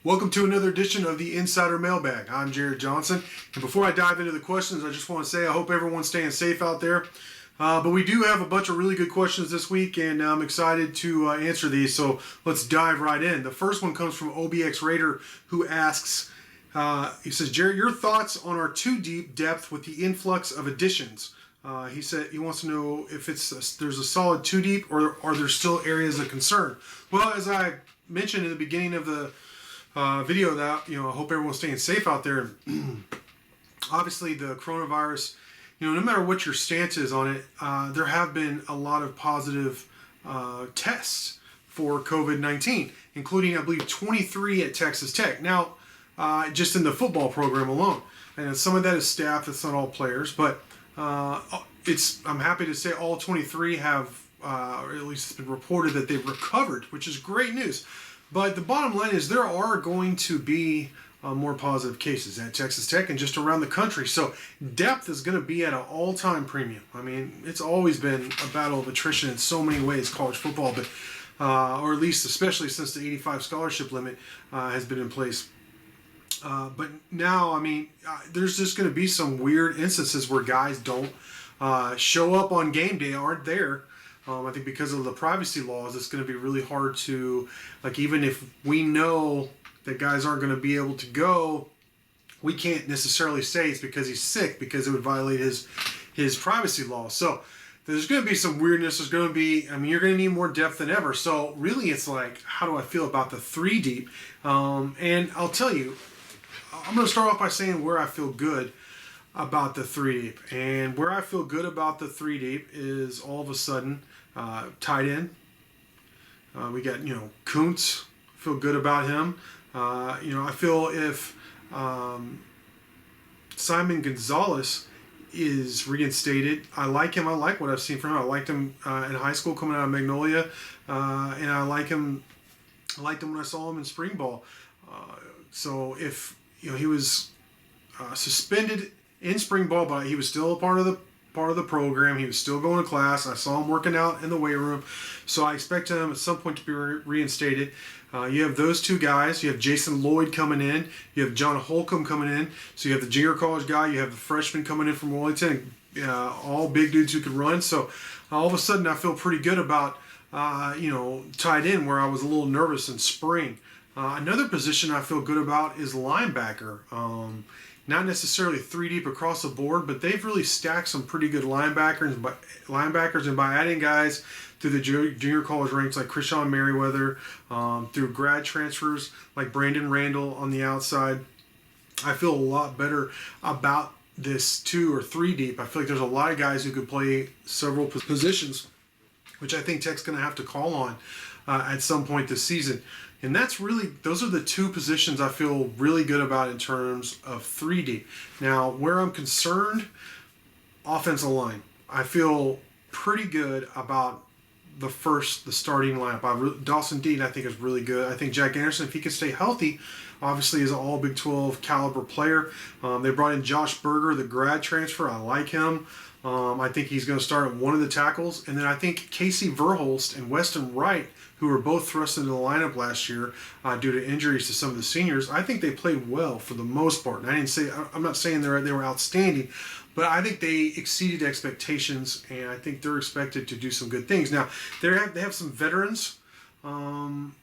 Welcome to another edition of the Insider Mailbag. I'm Jared Johnson, and before I dive into the questions, I just want to say I hope everyone's staying safe out there. But we do have a bunch of really good questions this week, and I'm excited to answer these, so let's dive right in. The first one comes from OBX Raider, who asks, he says, Jared, your thoughts on our too deep depth with the influx of additions? He said he wants to know if there's a solid too deep, or are there still areas of concern? Well, as I mentioned in the beginning of the video, that I hope everyone's staying safe out there. Obviously, the coronavirus, no matter what your stance is on it, there have been a lot of positive tests for COVID-19, including, I believe, 23 at Texas Tech. Now, just in the football program alone, and some of that is staff. That's not all players, but I'm happy to say all 23 have, or at least it's been reported that they've recovered, which is great news. But the bottom line is there are going to be more positive cases at Texas Tech and just around the country. So depth is going to be at an all-time premium. I mean, it's always been a battle of attrition in so many ways, college football, but or at least especially since the 85 scholarship limit has been in place. But now, I mean, there's just going to be some weird instances where guys don't show up on game day, aren't there. I think because of the privacy laws, it's going to be really hard to, even if we know that guys aren't going to be able to go, we can't necessarily say it's because he's sick, because it would violate his privacy laws. So there's going to be some weirdness. There's going to be, you're going to need more depth than ever. So really, it's like, how do I feel about the 3 deep? And I'll tell you, I'm going to start off by saying where I feel good about the 3 deep. And where I feel good about the 3 deep is all of a sudden tight end. We got, Kuntz. Feel good about him. I feel if Simon Gonzalez is reinstated, I like him. I like what I've seen from him. I liked him in high school coming out of Magnolia, and I like him. I liked him when I saw him in spring ball. So if he was suspended in spring ball, but he was still a part of the program. He was still going to class. I saw him working out in the weight room. So I expect him at some point to be reinstated. You have those 2 guys. You have Jason Lloyd coming in. You have John Holcomb coming in. So you have the junior college guy. You have the freshman coming in from Wellington. All big dudes who can run. So all of a sudden I feel pretty good about, tight end, where I was a little nervous in spring. Another position I feel good about is linebacker. Not necessarily 3 deep across the board, but they've really stacked some pretty good linebackers. And by adding guys through the junior college ranks like Krishan Merriweather, through grad transfers like Brandon Randall on the outside, I feel a lot better about this 2 or 3 deep. I feel like there's a lot of guys who could play several positions, which I think Tech's going to have to call on at some point this season. And those are the 2 positions I feel really good about in terms of 3 deep. Now, where I'm concerned, offensive line. I feel pretty good about the starting lineup. Dawson Dean, I think, is really good. I think Jack Anderson, if he can stay healthy, obviously is an all Big 12 caliber player. They brought in Josh Berger, the grad transfer. I like him. I think he's going to start at one of the tackles. And then I think Casey Verholst and Weston Wright, who were both thrust into the lineup last year due to injuries to some of the seniors, I think they played well for the most part. And I'm not saying they were outstanding, but I think they exceeded expectations, and I think they're expected to do some good things. Now, they have some veterans on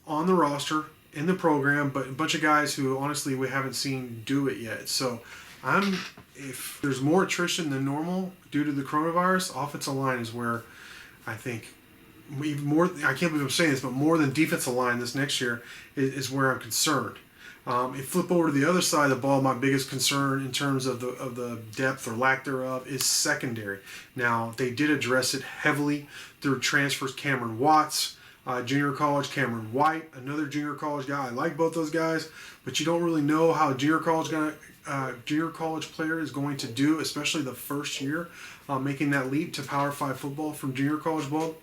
the roster in the program, but a bunch of guys who honestly we haven't seen do it yet. So if there's more attrition than normal due to the coronavirus, offensive line is where I think even more. I can't believe I'm saying this, but more than defensive line this next year is where I'm concerned. If flip over to the other side of the ball, my biggest concern in terms of the depth or lack thereof is secondary. Now, they did address it heavily through transfers. Cameron Watts, junior college, Cameron White, another junior college guy. I like both those guys, but you don't really know how a junior college player is going to do, especially the first year, making that leap to Power 5 football from junior college ball.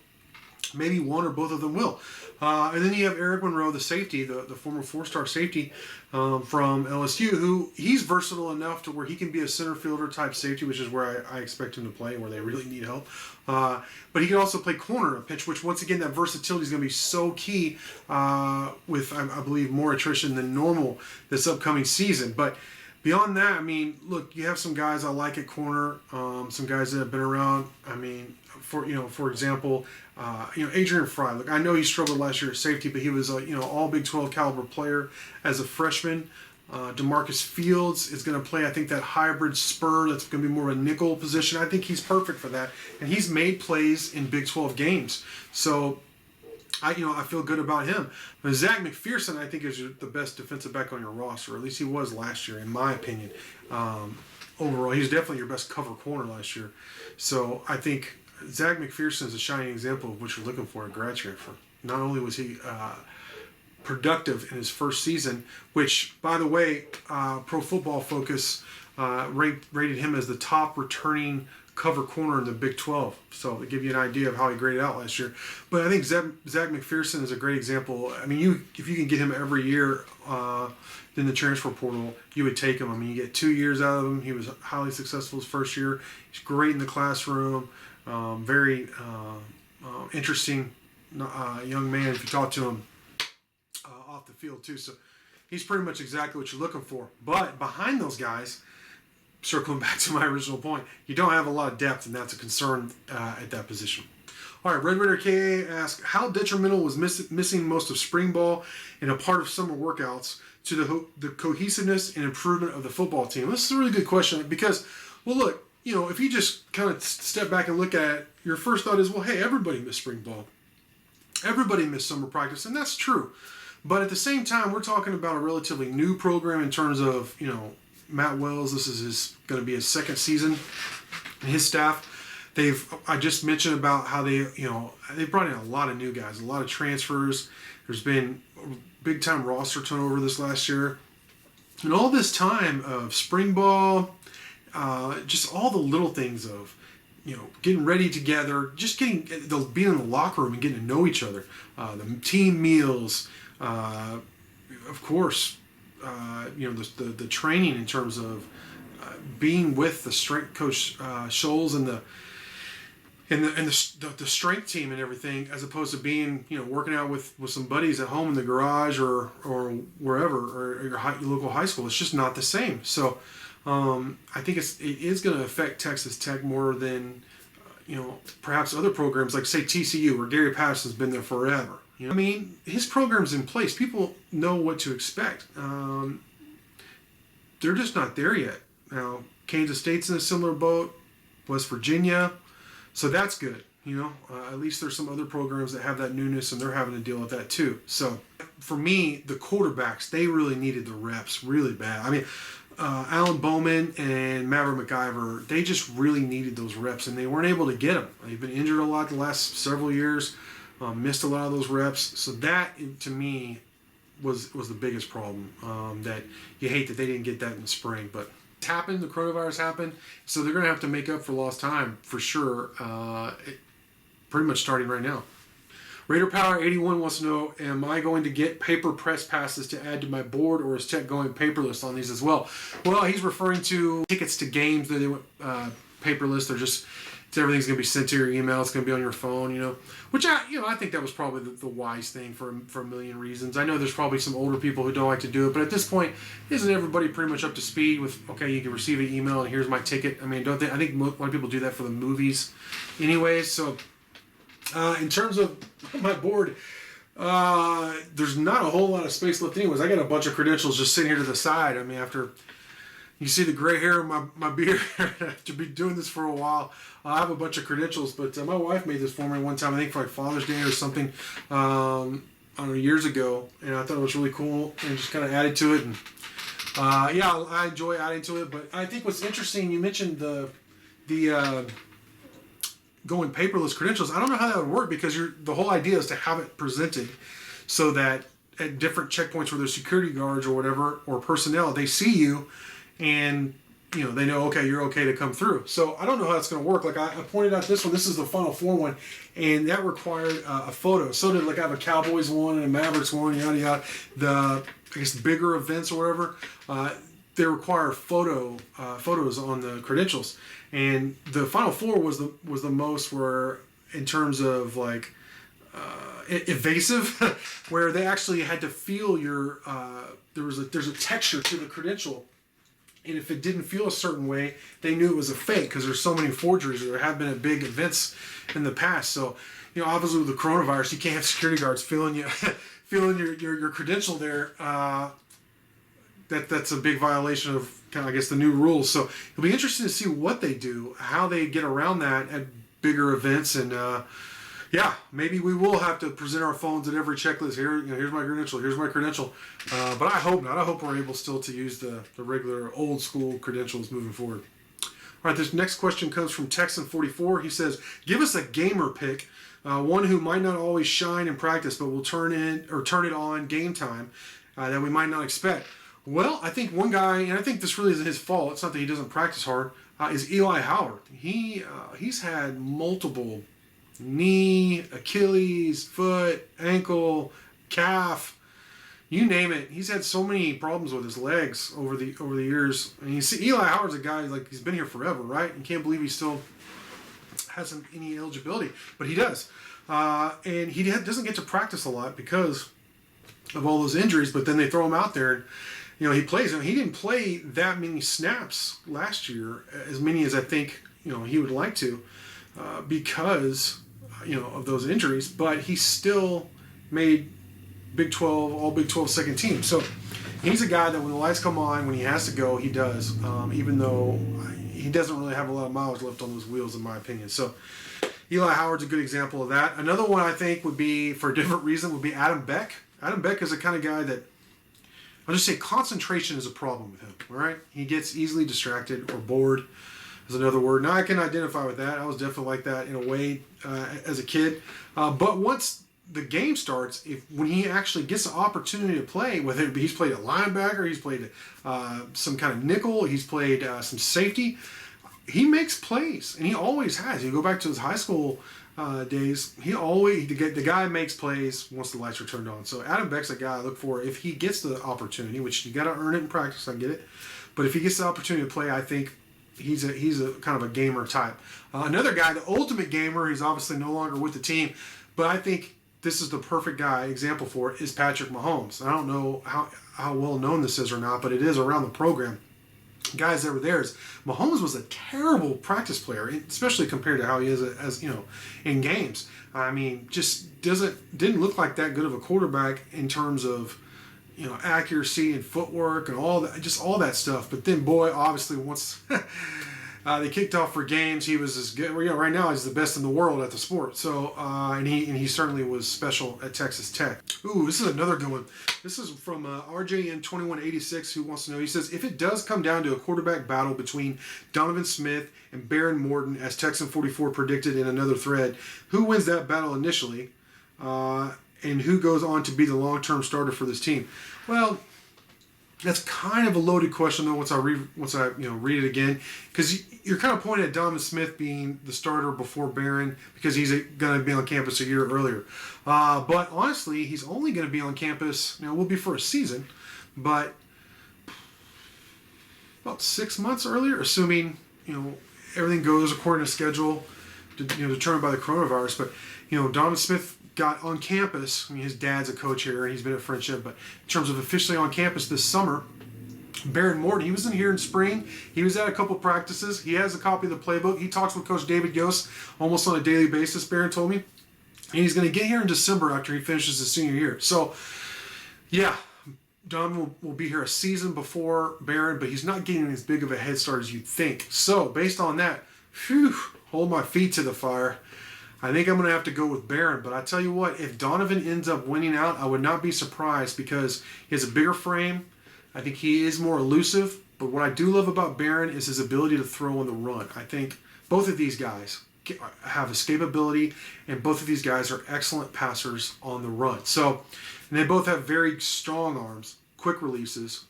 Maybe one or both of them will. And then you have Eric Monroe, the safety, the former four-star safety from LSU, who he's versatile enough to where he can be a center fielder type safety, which is where I expect him to play, where they really need help. But he can also play corner a pitch, which once again, that versatility is going to be so key with, I believe, more attrition than normal this upcoming season. But beyond that, I mean, look, you have some guys I like at corner, some guys that have been around. I mean, for example, Adrian Fry. Look, I know he struggled last year at safety, but he was a all Big 12 caliber player as a freshman. DeMarcus Fields is going to play, I think, that hybrid spur. That's going to be more of a nickel position. I think he's perfect for that, and he's made plays in Big 12 games. So I feel good about him. But Zach McPherson, I think, is the best defensive back on your roster. Or at least he was last year, in my opinion. Overall, he's definitely your best cover corner last year. So I think Zach McPherson is a shining example of what you're looking for in grad transfer. Not only was he productive in his first season, which, by the way, Pro Football Focus rated him as the top returning cover corner in the Big 12. So to give you an idea of how he graded out last year. But I think Zach McPherson is a great example. I mean, if you can get him every year in the transfer portal, you would take him. I mean, you get 2 years out of him. He was highly successful his first year. He's great in the classroom. Very interesting young man if you talk to him off the field too. So he's pretty much exactly what you're looking for. But behind those guys, circling back to my original point, you don't have a lot of depth, and that's a concern at that position. All right, Red Raider KA asks, how detrimental was missing most of spring ball and a part of summer workouts to the cohesiveness and improvement of the football team? This is a really good question because, well, look, if you just kind of step back and look at it, your first thought is, well, hey, everybody missed spring ball. Everybody missed summer practice, and that's true. But at the same time, we're talking about a relatively new program in terms of, Matt Wells. This is going to be his second season. And his staff, I just mentioned about how they brought in a lot of new guys, a lot of transfers. There's been big time roster turnover this last year. And all this time of spring ball, just all the little things of, getting ready together, just being in the locker room and getting to know each other, the team meals, of course, the training in terms of being with the strength coach Scholes and the strength team and everything, as opposed to being working out with some buddies at home in the garage or wherever, or your local high school. It's just not the same. So I think it is going to affect Texas Tech more than perhaps other programs like, say, TCU, where Gary Patterson's been there forever. I mean, his program's in place. People know what to expect. They're just not there yet. Now, Kansas State's in a similar boat, West Virginia, so that's good. At least there's some other programs that have that newness, and they're having to deal with that too. So, for me, the quarterbacks, they really needed the reps really bad. I mean, Alan Bowman and Maverick McIver, they just really needed those reps, and they weren't able to get them. They've been injured a lot the last several years. Missed a lot of those reps, so that to me was the biggest problem. That you hate that they didn't get that in the spring, but it's happened. The coronavirus happened, so they're going to have to make up for lost time for sure. Pretty much starting right now. Raider Power 81 wants to know: am I going to get paper press passes to add to my board, or is Tech going paperless on these as well? Well, he's referring to tickets to games that they went paperless. They're just. Everything's going to be sent to your email. It's going to be on your phone, which I think that was probably the wise thing for a million reasons. I know there's probably some older people who don't like to do it, but at this point, isn't everybody pretty much up to speed with, okay, you can receive an email and here's my ticket? I mean, I think a lot of people do that for the movies anyways. So in terms of my board, there's not a whole lot of space left anyways. I got a bunch of credentials just sitting here to the side. I mean, after you see the gray hair in my beard, to be doing this for a while, I have a bunch of credentials, but my wife made this for me one time, I think for like Father's Day or something, I don't know, years ago, and I thought it was really cool, and just kind of added to it, and I enjoy adding to it. But I think what's interesting, you mentioned the going paperless credentials. I don't know how that would work, because the whole idea is to have it presented so that at different checkpoints where there's security guards or whatever, or personnel, they see you, and they know, okay, you're okay to come through. So I don't know how that's going to work. Like I pointed out this one. This is the Final Four one, and that required a photo. So did, like, I have a Cowboys one and a Mavericks one, yada yada. I guess the bigger events or whatever, they require photos on the credentials. And the Final Four was the most, where in terms of like evasive, where they actually had to feel your there's a texture to the credential. And if it didn't feel a certain way, they knew it was a fake, because there's so many forgeries. There have been at big events in the past. So, obviously with the coronavirus, you can't have security guards feeling your credential there. That's a big violation of kind of, I guess, the new rules. So it'll be interesting to see what they do, how they get around that at bigger events, and maybe we will have to present our phones at every checklist. Here's my credential. Here's my credential. But I hope not. I hope we're able still to use the regular old school credentials moving forward. All right, this next question comes from Texan44. He says, give us a gamer pick, one who might not always shine in practice, but will turn it on game time that we might not expect. Well, I think one guy, and I think this really isn't his fault, it's not that he doesn't practice hard, is Eli Howard. He's had multiple knee, Achilles, foot, ankle, calf, you name it. He's had so many problems with his legs over the years. And you see, Eli Howard's a guy, like, he's been here forever, right? And can't believe he still hasn't any eligibility, but he does. And he doesn't get to practice a lot because of all those injuries. But then they throw him out there, and he plays. He didn't play that many snaps last year, as many as I think he would like to, because of those injuries. But he still made Big 12, all Big 12 second team. So he's a guy that when the lights come on, when he has to go, he does, even though he doesn't really have a lot of miles left on those wheels, in my opinion. So Eli Howard's a good example of that. Another one I think would be, for a different reason, would be Adam Beck. Adam Beck is the kind of guy that, I'll just say concentration is a problem with him, all right? He gets easily distracted, or bored is another word. Now, I can identify with that. I was definitely like that in a way as a kid. But once the game starts, when he actually gets the opportunity to play, whether it be he's played a linebacker, he's played some kind of nickel, he's played some safety, he makes plays, and he always has. You go back to his high school days, the guy makes plays once the lights are turned on. So Adam Beck's a guy I look for if he gets the opportunity, which you got to earn it in practice. I get it, but if he gets the opportunity to play, I think he's a kind of a gamer type. Another guy, the ultimate gamer, he's obviously no longer with the team, but I think this is the perfect example for it, is Patrick Mahomes. I don't know how well known this is or not, but it is around the program. Guys that were there, Mahomes was a terrible practice player, especially compared to how he is as in games. I mean, just didn't look like that good of a quarterback in terms of accuracy and footwork and all that stuff. But then, boy, obviously once they kicked off for games, he was as good. Right now he's the best in the world at the sport. So and he certainly was special at Texas Tech. Ooh, this is another good one. This is from RJN2186, who wants to know. He says, if it does come down to a quarterback battle between Donovan Smith and Baron Morton, as Texan44 predicted in another thread, who wins that battle initially, and who goes on to be the long-term starter for this team? Well, that's kind of a loaded question, though. Once I read it again, because you're kind of pointing at Donovan Smith being the starter before Barron because he's going to be on campus a year earlier. But honestly, he's only going to be on campus. Will be for a season, but about 6 months earlier, assuming everything goes according to schedule, determined by the coronavirus. But Donovan Smith got on campus. I mean, his dad's a coach here, and he's been at Friendship, but in terms of officially on campus this summer, Baron Morton, he was in here in spring. He was at a couple practices. He has a copy of the playbook. He talks with Coach David Yost almost on a daily basis, Baron told me. And he's going to get here in December after he finishes his senior year. So, yeah, Don will be here a season before Baron, but he's not getting as big of a head start as you'd think. So, based on that, hold my feet to the fire. I think I'm going to have to go with Barron, but I tell you what, if Donovan ends up winning out, I would not be surprised because he has a bigger frame. I think he is more elusive, but what I do love about Barron is his ability to throw on the run. I think both of these guys have escapability, and both of these guys are excellent passers on the run. So, and they both have very strong arms, quick releases.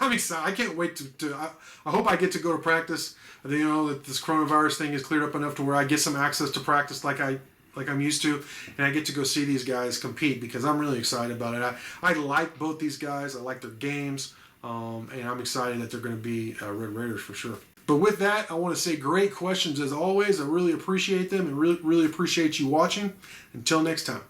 I'm excited. I can't wait I hope I get to go to practice. You know, that this coronavirus thing is cleared up enough to where I get some access to practice like I'm used to, and I get to go see these guys compete because I'm really excited about it. I like both these guys. I like their games, and I'm excited that they're going to be Red Raiders for sure. But with that, I want to say great questions as always. I really appreciate them and really appreciate you watching. Until next time.